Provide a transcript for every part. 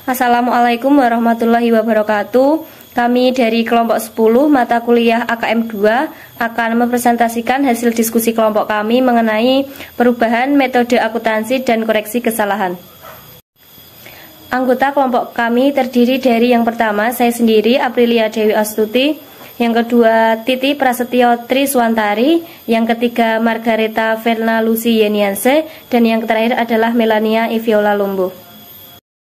Assalamualaikum warahmatullahi wabarakatuh. Kami dari kelompok 10 mata kuliah AKM 2 akan mempresentasikan hasil diskusi kelompok kami mengenai perubahan metode akuntansi dan koreksi kesalahan. Anggota kelompok kami terdiri dari yang pertama, saya sendiri, Aprilia Dewi Astuti, yang kedua, Titi Prasetyo Triswantari, yang ketiga, Margareta Verna Lucy Yenianse, dan yang terakhir adalah Melania Iviola Lumbu.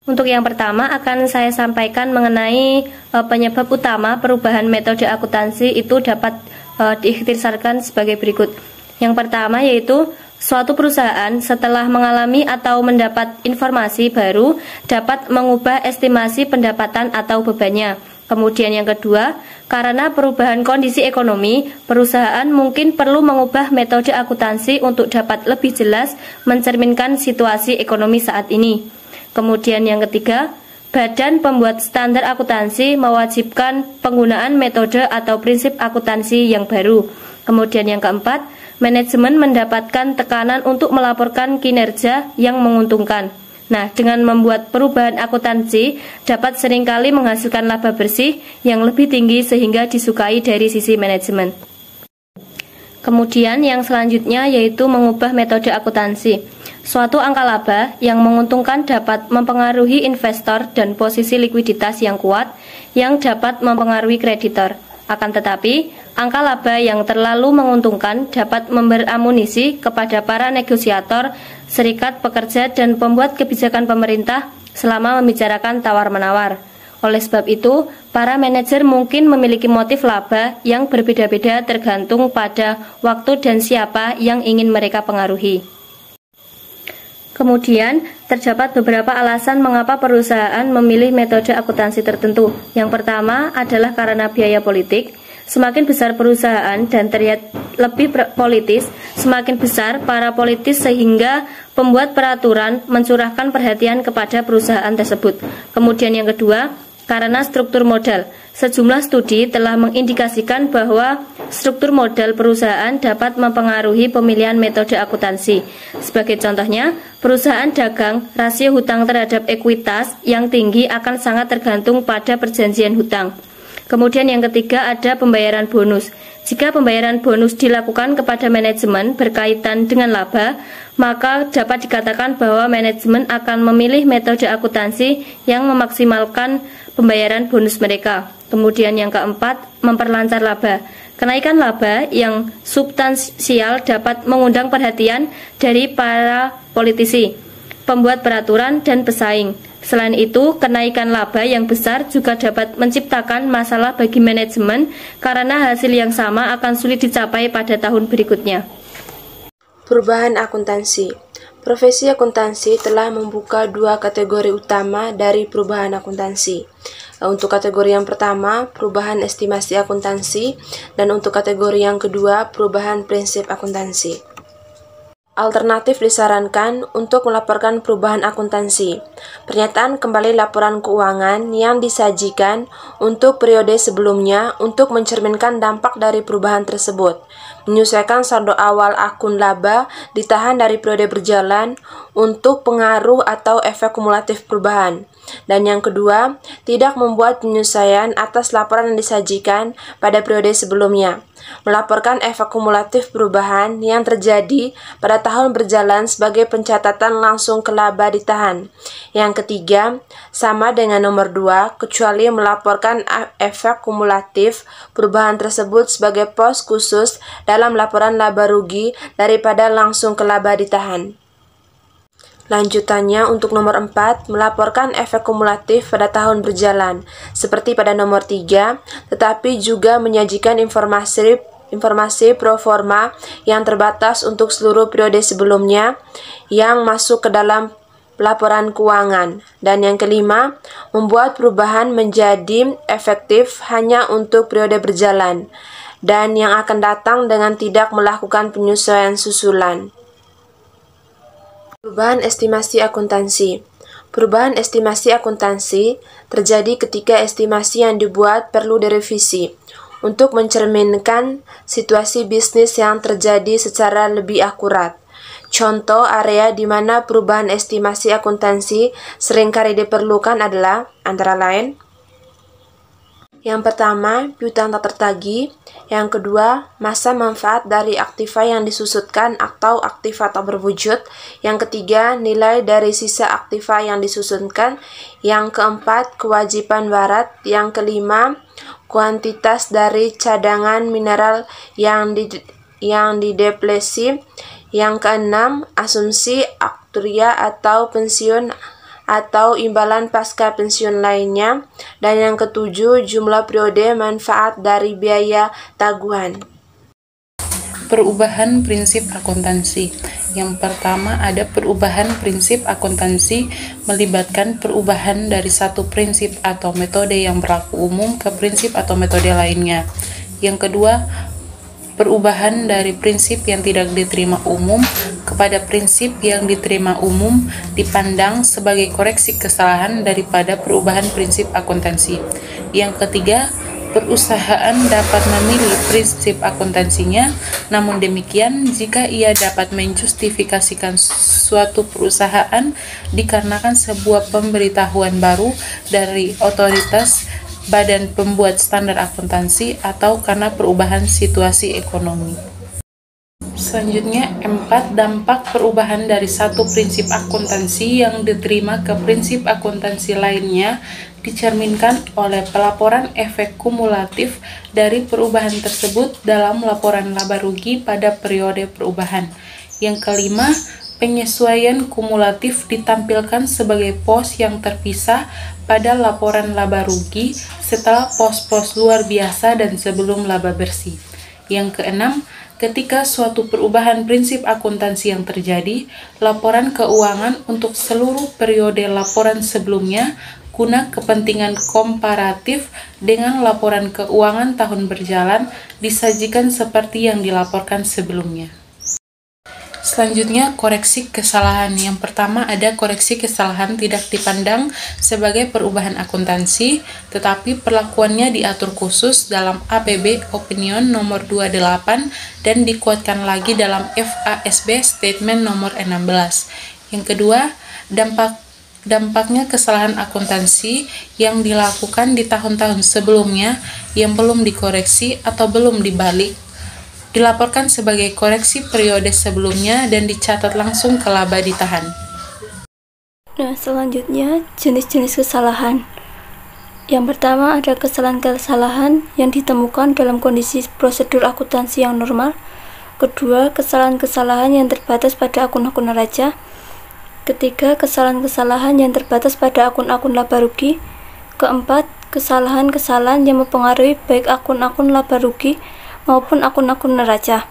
Untuk yang pertama akan saya sampaikan mengenai penyebab utama perubahan metode akuntansi itu dapat diikhtisarkan sebagai berikut. Yang pertama yaitu suatu perusahaan setelah mengalami atau mendapat informasi baru dapat mengubah estimasi pendapatan atau bebannya. Kemudian yang kedua, karena perubahan kondisi ekonomi, perusahaan mungkin perlu mengubah metode akuntansi untuk dapat lebih jelas mencerminkan situasi ekonomi saat ini. Kemudian yang ketiga, badan pembuat standar akuntansi mewajibkan penggunaan metode atau prinsip akuntansi yang baru. Kemudian yang keempat, manajemen mendapatkan tekanan untuk melaporkan kinerja yang menguntungkan. Nah, dengan membuat perubahan akuntansi dapat seringkali menghasilkan laba bersih yang lebih tinggi sehingga disukai dari sisi manajemen. Kemudian yang selanjutnya yaitu mengubah metode akuntansi. Suatu angka laba yang menguntungkan dapat mempengaruhi investor dan posisi likuiditas yang kuat yang dapat mempengaruhi kreditor. Akan tetapi, angka laba yang terlalu menguntungkan dapat memberi amunisi kepada para negosiator, serikat pekerja, dan pembuat kebijakan pemerintah selama membicarakan tawar-menawar. Oleh sebab itu, para manajer mungkin memiliki motif laba yang berbeda-beda tergantung pada waktu dan siapa yang ingin mereka pengaruhi. Kemudian, terdapat beberapa alasan mengapa perusahaan memilih metode akuntansi tertentu. Yang pertama adalah karena biaya politik. Semakin besar perusahaan dan terlihat lebih politis, semakin besar para politis sehingga pembuat peraturan mencurahkan perhatian kepada perusahaan tersebut. Kemudian yang kedua, karena struktur modal. Sejumlah studi telah mengindikasikan bahwa struktur modal perusahaan dapat mempengaruhi pemilihan metode akuntansi. Sebagai contohnya, perusahaan dagang, rasio hutang terhadap ekuitas yang tinggi akan sangat tergantung pada perjanjian hutang. Kemudian yang ketiga ada pembayaran bonus. Jika pembayaran bonus dilakukan kepada manajemen berkaitan dengan laba, maka dapat dikatakan bahwa manajemen akan memilih metode akuntansi yang memaksimalkan pembayaran bonus mereka. Kemudian yang keempat, memperlancar laba. Kenaikan laba yang substansial dapat mengundang perhatian dari para politisi, pembuat peraturan, dan pesaing. Selain itu, kenaikan laba yang besar juga dapat menciptakan masalah bagi manajemen karena hasil yang sama akan sulit dicapai pada tahun berikutnya. Perubahan akuntansi. Profesi akuntansi telah membuka dua kategori utama dari perubahan akuntansi. Untuk kategori yang pertama, perubahan estimasi akuntansi, dan untuk kategori yang kedua, perubahan prinsip akuntansi. Alternatif disarankan untuk melaporkan perubahan akuntansi. Pernyataan kembali laporan keuangan yang disajikan untuk periode sebelumnya untuk mencerminkan dampak dari perubahan tersebut. Menyesuaikan saldo awal akun laba ditahan dari periode berjalan untuk pengaruh atau efek kumulatif perubahan. Dan yang kedua, tidak membuat penyesuaian atas laporan yang disajikan pada periode sebelumnya. Melaporkan efek kumulatif perubahan yang terjadi pada tahun berjalan sebagai pencatatan langsung ke laba ditahan. Yang ketiga, sama dengan nomor 2, kecuali melaporkan efek kumulatif perubahan tersebut sebagai pos khusus dalam laporan laba rugi daripada langsung ke laba ditahan. Lanjutannya untuk nomor 4, melaporkan efek kumulatif pada tahun berjalan, seperti pada nomor 3, tetapi juga menyajikan informasi pro forma yang terbatas untuk seluruh periode sebelumnya yang masuk ke dalam laporan keuangan. Dan yang kelima, membuat perubahan menjadi efektif hanya untuk periode berjalan, dan yang akan datang dengan tidak melakukan penyesuaian susulan. Perubahan estimasi akuntansi. Perubahan estimasi akuntansi terjadi ketika estimasi yang dibuat perlu direvisi untuk mencerminkan situasi bisnis yang terjadi secara lebih akurat. Contoh area di mana perubahan estimasi akuntansi seringkali diperlukan adalah antara lain: yang pertama, piutang tak tertagih. Yang kedua, masa manfaat dari aktiva yang disusutkan atau aktiva tak berwujud. Yang ketiga, nilai dari sisa aktiva yang disusutkan. Yang keempat, kewajiban barat. Yang kelima, kuantitas dari cadangan mineral yang dideplesi. Yang keenam, asumsi aktuaria atau pensiun atau imbalan pasca pensiun lainnya. Dan yang ketujuh, jumlah periode manfaat dari biaya taguhan. Perubahan prinsip akuntansi. Yang pertama ada perubahan prinsip akuntansi melibatkan perubahan dari satu prinsip atau metode yang berlaku umum ke prinsip atau metode lainnya. Yang kedua, perubahan dari prinsip yang tidak diterima umum kepada prinsip yang diterima umum dipandang sebagai koreksi kesalahan daripada perubahan prinsip akuntansi. Yang ketiga, perusahaan dapat memilih prinsip akuntansinya, namun demikian jika ia dapat menjustifikasikan suatu perusahaan dikarenakan sebuah pemberitahuan baru dari otoritas badan pembuat standar akuntansi atau karena perubahan situasi ekonomi. Selanjutnya, 4. Dampak perubahan dari satu prinsip akuntansi yang diterima ke prinsip akuntansi lainnya dicerminkan oleh pelaporan efek kumulatif dari perubahan tersebut dalam laporan laba rugi pada periode perubahan. Yang kelima, penyesuaian kumulatif ditampilkan sebagai pos yang terpisah pada laporan laba rugi setelah pos-pos luar biasa dan sebelum laba bersih. Yang keenam, ketika suatu perubahan prinsip akuntansi yang terjadi, laporan keuangan untuk seluruh periode laporan sebelumnya guna kepentingan komparatif dengan laporan keuangan tahun berjalan disajikan seperti yang dilaporkan sebelumnya. Selanjutnya, koreksi kesalahan. Yang pertama ada koreksi kesalahan tidak dipandang sebagai perubahan akuntansi, tetapi perlakuannya diatur khusus dalam APB Opinion nomor 28 dan dikuatkan lagi dalam FASB Statement nomor 16. Yang kedua, dampaknya kesalahan akuntansi yang dilakukan di tahun-tahun sebelumnya yang belum dikoreksi atau belum dibalik dilaporkan sebagai koreksi periode sebelumnya dan dicatat langsung ke laba ditahan. Nah, selanjutnya jenis-jenis kesalahan. Yang pertama ada kesalahan-kesalahan yang ditemukan dalam kondisi prosedur akuntansi yang normal. Kedua, kesalahan-kesalahan yang terbatas pada akun-akun neraca. Ketiga, kesalahan-kesalahan yang terbatas pada akun-akun laba rugi. Keempat, kesalahan-kesalahan yang mempengaruhi baik akun-akun laba rugi maupun akun-akun neraca.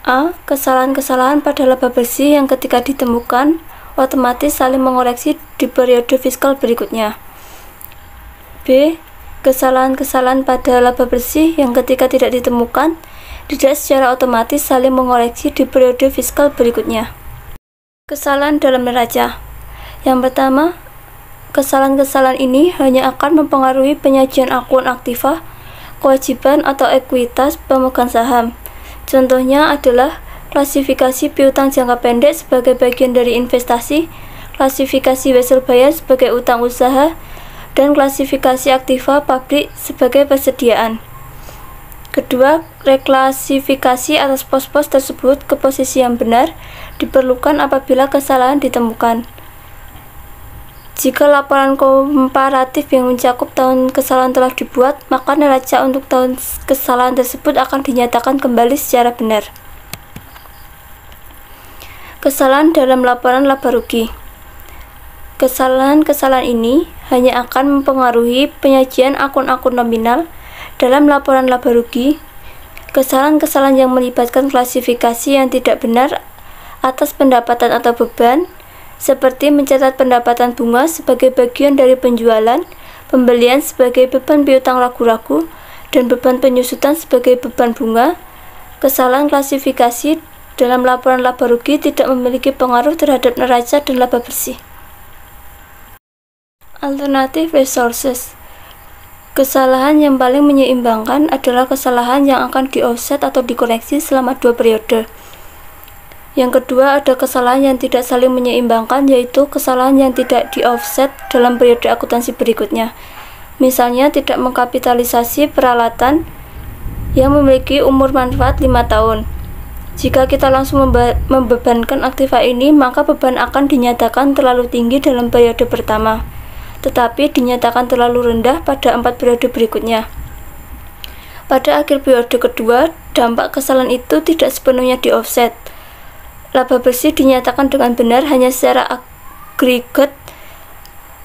A. Kesalahan-kesalahan pada laba bersih yang ketika ditemukan otomatis saling mengoreksi di periode fiskal berikutnya. B. Kesalahan-kesalahan pada laba bersih yang ketika tidak ditemukan tidak secara otomatis saling mengoreksi di periode fiskal berikutnya. Kesalahan dalam neraca. Yang pertama, kesalahan-kesalahan ini hanya akan mempengaruhi penyajian akun aktiva, kewajiban atau ekuitas pemegang saham. Contohnya adalah klasifikasi piutang jangka pendek sebagai bagian dari investasi, klasifikasi wesel bayar sebagai utang usaha, dan klasifikasi aktiva pabrik sebagai persediaan. Kedua, reklasifikasi atas pos-pos tersebut ke posisi yang benar diperlukan apabila kesalahan ditemukan. Jika laporan komparatif yang mencakup tahun kesalahan telah dibuat, maka neraca untuk tahun kesalahan tersebut akan dinyatakan kembali secara benar. Kesalahan dalam laporan laba rugi. Kesalahan-kesalahan ini hanya akan mempengaruhi penyajian akun-akun nominal dalam laporan laba rugi. Kesalahan-kesalahan yang melibatkan klasifikasi yang tidak benar atas pendapatan atau beban, seperti mencatat pendapatan bunga sebagai bagian dari penjualan, pembelian sebagai beban piutang ragu-ragu, dan beban penyusutan sebagai beban bunga. Kesalahan klasifikasi dalam laporan laba rugi tidak memiliki pengaruh terhadap neraca dan laba bersih. Alternative resources. Kesalahan yang paling menyeimbangkan adalah kesalahan yang akan di-offset atau dikoreksi selama 2 periode. Yang kedua, ada kesalahan yang tidak saling menyeimbangkan, yaitu kesalahan yang tidak di-offset dalam periode akuntansi berikutnya. Misalnya, tidak mengkapitalisasi peralatan yang memiliki umur manfaat 5 tahun. Jika kita langsung membebankan aktiva ini, maka beban akan dinyatakan terlalu tinggi dalam periode pertama, tetapi dinyatakan terlalu rendah pada 4 periode berikutnya. Pada akhir periode kedua, dampak kesalahan itu tidak sepenuhnya di-offset. Laba bersih dinyatakan dengan benar hanya secara agregat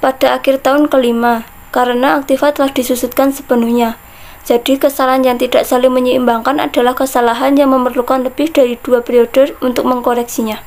pada akhir tahun kelima, karena aktiva telah disusutkan sepenuhnya. Jadi, kesalahan yang tidak saling menyeimbangkan adalah kesalahan yang memerlukan lebih dari 2 periode untuk mengkoreksinya.